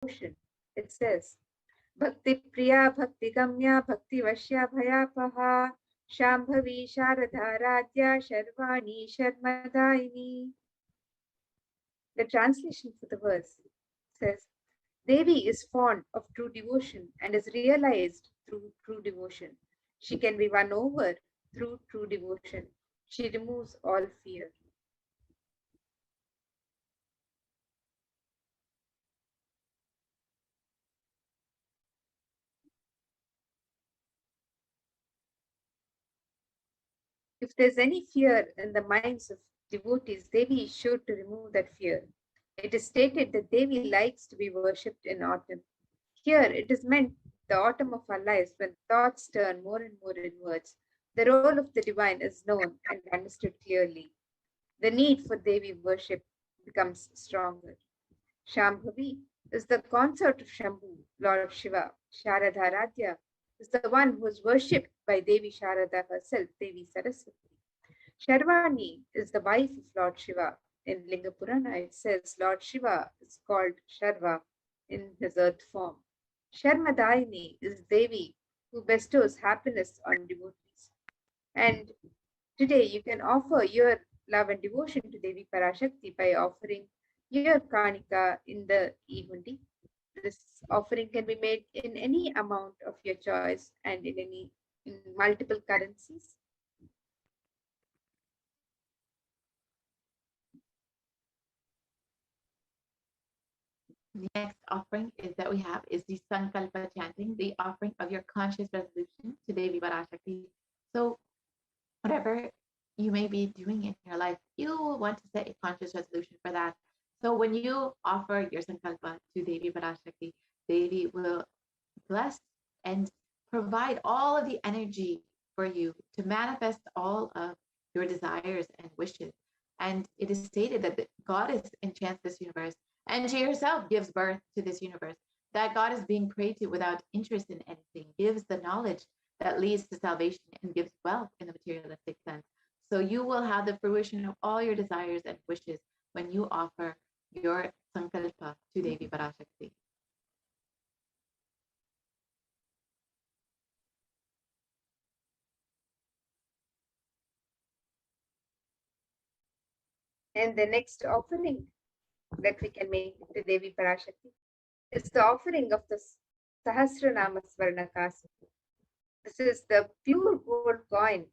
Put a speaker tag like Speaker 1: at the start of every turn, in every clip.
Speaker 1: devotion. It says, Bhakti Priya Bhakti Gamya Bhakti Vashya Bhayapaha Shambhavi Sharadha Radhya Sharvani Sharmadaini. The translation for the verse says, Devi is fond of true devotion and is realized through true devotion. She can be won over through true devotion. She removes all fear. If there's any fear in the minds of devotees, Devi is sure to remove that fear. It is stated that Devi likes to be worshipped in autumn. Here it is meant the autumn of our lives when thoughts turn more and more inwards. The role of the divine is known and understood clearly. The need for Devi worship becomes stronger. Shambhavi is the consort of Shambhu, Lord Shiva. Sharadharadhya is the one who is worshipped by Devi Sharada herself, Devi Saraswati. Sharvani is the wife of Lord Shiva. In Linga Purana, it says Lord Shiva is called Sharva in his earth form. Sharmadaini is Devi who bestows happiness on devotees. And today you can offer your love and devotion to Devi Parashakti by offering your kanika in the e-hundi. This offering can be made in any amount of your choice and in multiple currencies.
Speaker 2: The next offering is that we have is the Sankalpa chanting, the offering of your conscious resolution to Devi Parashakti. So whatever you may be doing in your life, you want to set a conscious resolution for that. So when you offer your Sankalpa to Devi Parashakti, Devi will bless and provide all of the energy for you to manifest all of your desires and wishes. And it is stated that the goddess enchants this universe and she herself gives birth to this universe. That God is being prayed to without interest in anything, gives the knowledge that leads to salvation and gives wealth in the materialistic sense. So you will have the fruition of all your desires and wishes when you offer your Sankalpa to Devi Parashakti.
Speaker 1: And the next offering that we can make to Devi Parashakti is the offering of the Sahasranama Swarnakasa. This is the pure gold coin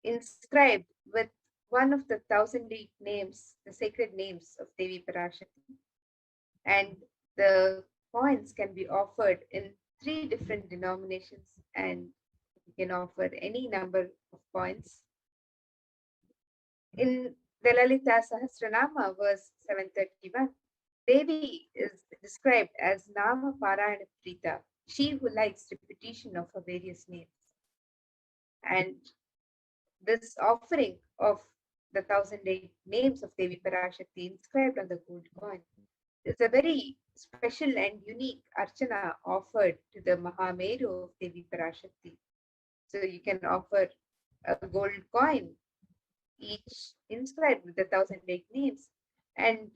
Speaker 1: inscribed with one of the 1,008 names, the sacred names of Devi Parashakti. And the coins can be offered in 3 different denominations, and you can offer any number of coins. In the Lalita Sahasranama, verse 731, Devi is described as Nama Parayana Prita, she who likes repetition of her various names. And this offering of the 1,008 names of Devi Parashakti inscribed on the gold coin is a very special and unique archana offered to the Mahameru of Devi Parashakti. So you can offer a gold coin, each inscribed with the 1,008 names, and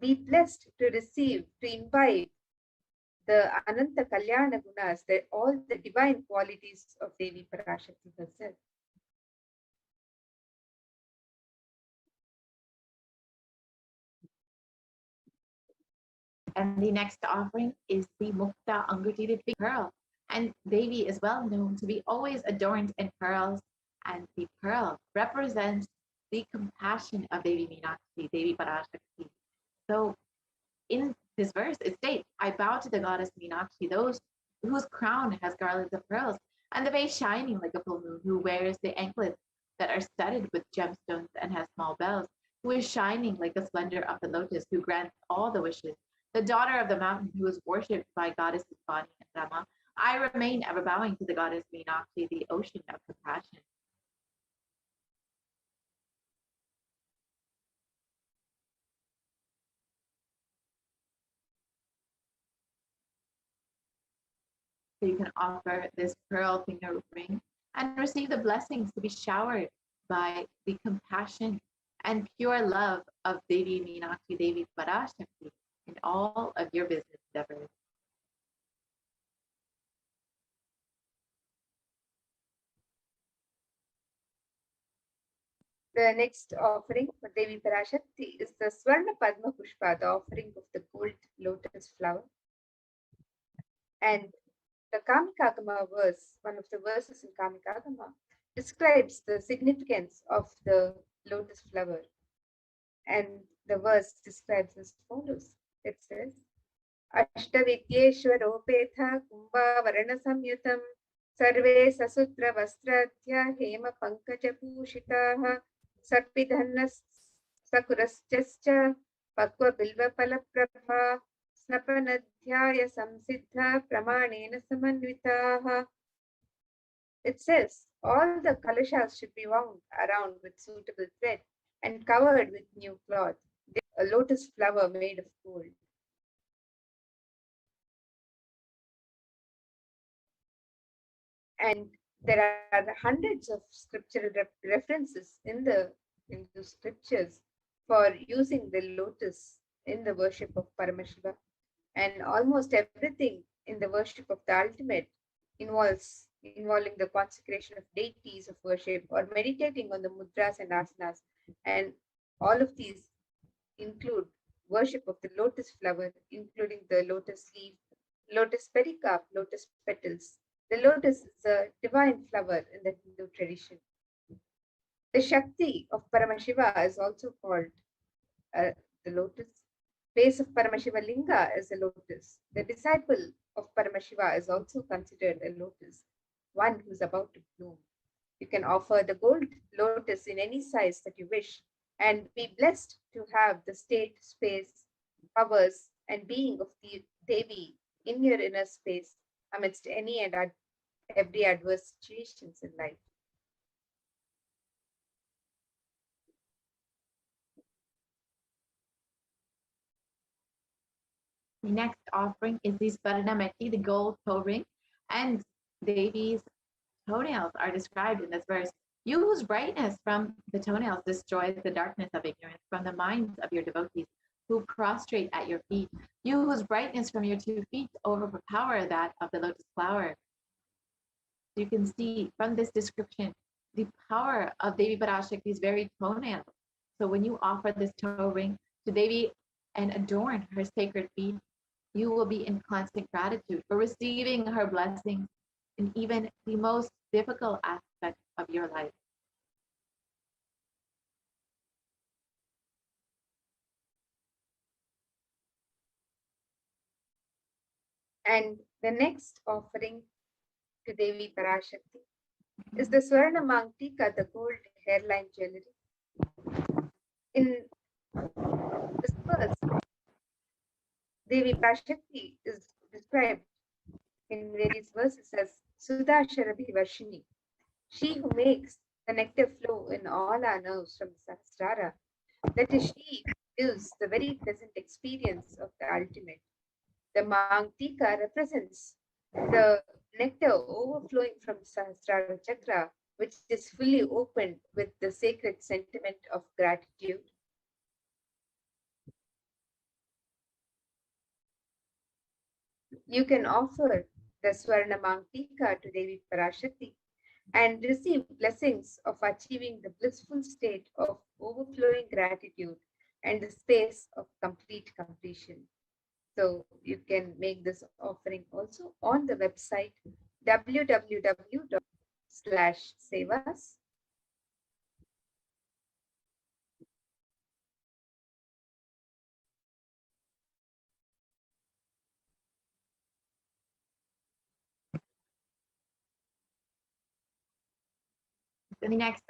Speaker 1: be blessed to receive, to imbibe the Ananta Kalyana Gunas, all the divine qualities of Devi Parashakti herself.
Speaker 2: And the next offering is the Mukta Angutiri pearl. And Devi is well known to be always adorned in pearls. And the pearl represents the compassion of Devi Meenakshi, Devi Parashakti. So in this verse, it states, I bow to the goddess Meenakshi, those whose crown has garlands of pearls, and the face shining like a full moon, who wears the anklets that are studded with gemstones and has small bells, who is shining like the splendor of the lotus, who grants all the wishes, the daughter of the mountain, who is worshipped by goddesses Vani and Rama. I remain ever bowing to the goddess Meenakshi, the ocean of compassion. So you can offer this pearl finger ring and receive the blessings to be showered by the compassion and pure love of Devi Meenakshi, Devi Parashakti. in all of your business endeavors.
Speaker 1: The next offering for Devi Parashakti is the Swarna Padma Pushpa, the offering of the gold lotus flower. And the Kamikagama verse, one of the verses in Kamikagama, describes the significance of the lotus flower. And the verse describes as follows. It says, Ashtavidyeshwaropetha Kumbhavarana Samyutam Sarve Sasutra Vastratya Hema Pankaja Pushitaha Sarpidhannas Sakurascha Pakva Bilva Palaprabha Snapanadhyaya Samsiddha Pramanena Samanvitaha. It says all the kalashas should be wound around with suitable thread and covered with new cloth, a lotus flower made of gold. And there are hundreds of scriptural references in the Hindu scriptures for using the lotus in the worship of Paramashiva. And almost everything in the worship of the ultimate involving the consecration of deities of worship or meditating on the mudras and asanas. And all of these include worship of the lotus flower, including the lotus leaf, lotus pericarp, lotus petals. The lotus is a divine flower in the Hindu tradition. The Shakti of Paramashiva is also called the lotus. Base of Paramashiva Linga is a lotus. The disciple of Paramashiva is also considered a lotus, one who's about to bloom. You can offer the gold lotus in any size that you wish and be blessed to have the state, space, powers, and being of the Devi in your inner space amidst any and every adverse situations in life.
Speaker 2: The next offering is the Swaranameti, the gold toe ring, and Devi's toenails are described in this verse. You whose brightness from the toenails destroys the darkness of ignorance from the minds of your devotees who prostrate at your feet. You whose brightness from your 2 feet overpower that of the lotus flower. You can see from this description the power of Devi Parashakti's very toenails. So when you offer this toe ring to Devi and adorn her sacred feet, you will be in constant gratitude for receiving her blessings in even the most difficult aspects of your life.
Speaker 1: And the next offering to Devi Parashakti is the Swarna Mangtika, the gold hairline jewelry. In this verse, Devi Parashakti is described in various verses as Sudha Sharabhi Varshini, she who makes the nectar flow in all our nerves from the Sahasrara. That is, she gives the very pleasant experience of the ultimate. The Mangtika represents the nectar overflowing from the Sahasrara chakra, which is fully opened with the sacred sentiment of gratitude. You can offer the Swarna Mangtika to Devi Parashakti and receive blessings of achieving the blissful state of overflowing gratitude and the space of complete completion. So you can make this offering also on the website www.sevas.
Speaker 2: The next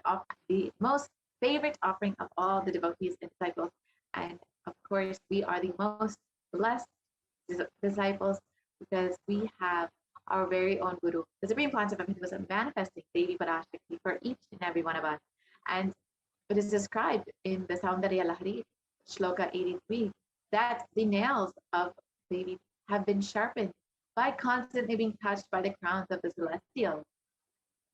Speaker 2: the most favorite offering of all the devotees and disciples. And of course, we are the most blessed disciples because we have our very own Guru, the Supreme Concept of Hinduism, manifesting Devi Parashakti for each and every one of us. And it is described in the Saundarya Lahari, Shloka 83, that the nails of Devi have been sharpened by constantly being touched by the crowns of the celestial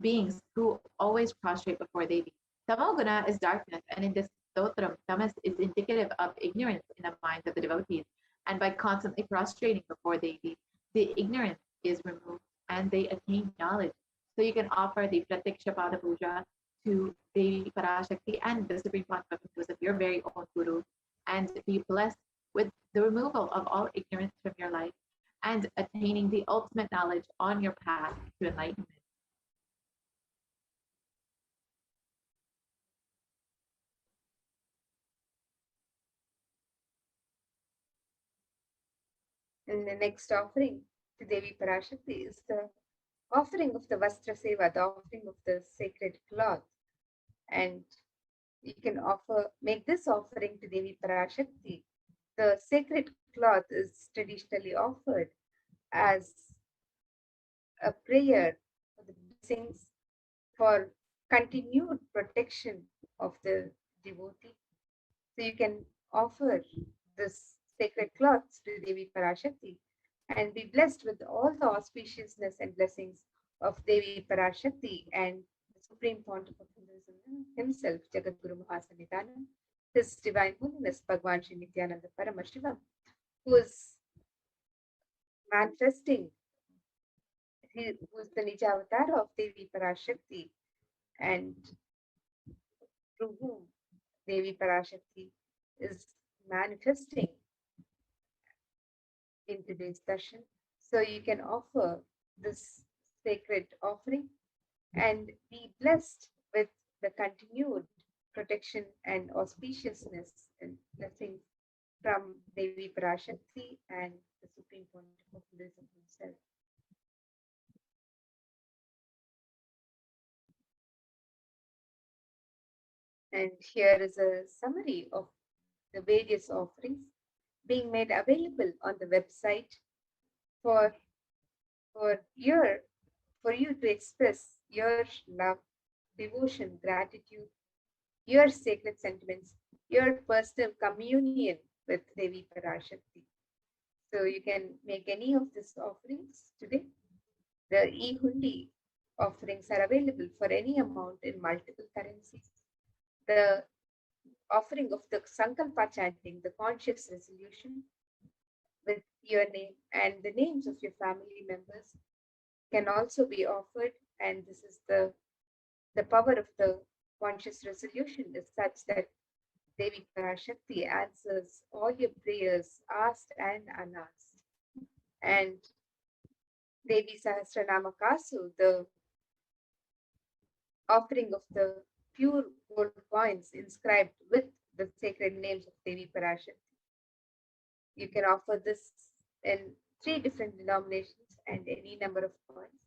Speaker 2: beings who always prostrate before Devi. Tamoguna is darkness, and in this stotram, tamas is indicative of ignorance in the minds of the devotees. And by constantly prostrating before Devi, the ignorance is removed and they attain knowledge. So you can offer the Pratikshapada Puja to Devi Parashakti and the Supreme Concept of your very own Guru, and be blessed with the removal of all ignorance from your life and attaining the ultimate knowledge on your path to enlightenment.
Speaker 1: And the next offering to Devi Parashakti is the offering of the Vastra Seva, the offering of the sacred cloth. And you can make this offering to Devi Parashakti. The sacred cloth is traditionally offered as a prayer for the blessings, for continued protection of the devotee. So you can offer this sacred cloths to Devi Parashakti and be blessed with all the auspiciousness and blessings of Devi Parashakti and the Supreme Pontiff of Hinduism himself, Jagadguru Mahasanitanam, His Divine Holiness Bhagwan Sri Nithyananda Paramashivam, who is manifesting, who is the Nija Avatar of Devi Parashakti, and through whom Devi Parashakti is manifesting in today's session. So you can offer this sacred offering and be blessed with the continued protection and auspiciousness and blessings from Devi Parashakti and the Supreme Pontiff of Buddhism himself. And here is a summary of the various offerings being made available on the website for you to express your love, devotion, gratitude, your sacred sentiments, your personal communion with Devi Parashakti. So you can make any of these offerings today. The e-hundi offerings are available for any amount in multiple currencies. The offering of the Sankalpa chanting, the conscious resolution with your name and the names of your family members can also be offered. And this is the power of the conscious resolution is such that Devi Parashakti answers all your prayers, asked and unasked. And Devi Sahasranama Kasu, the offering of the pure gold coins inscribed with the sacred names of Devi Parashakti. You can offer this in 3 different denominations and any number of coins.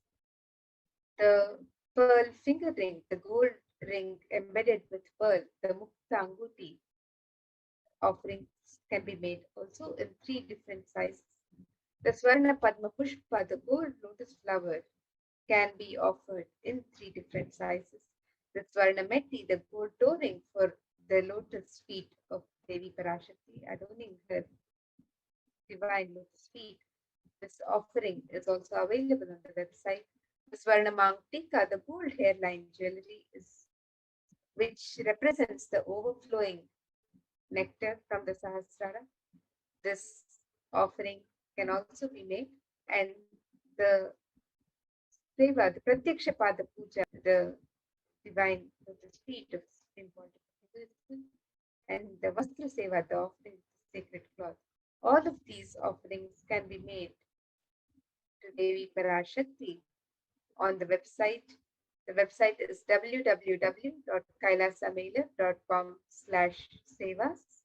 Speaker 1: The pearl finger ring, the gold ring embedded with pearl, the Mukta Anguti offerings can be made also in 3 different sizes. The Swarna Padma Pushpa, the gold lotus flower, can be offered in 3 different sizes. The Swarna Metti, the gold toe ring for the lotus feet of Devi Parashakti, adorning her divine lotus feet. This offering is also available on the website. The Swarna Mangtika, the gold hairline jewelry, which represents the overflowing nectar from the Sahasrara. This offering can also be made, and the Seva, the Pratyakshapada Puja, the divine lotus feet of Supreme Pontiff of Hinduism, and the Vastra Seva, the offering of the sacred cloth. All of these offerings can be made to Devi Parashakti on the website. The website is www.kailasamela.com/sevas.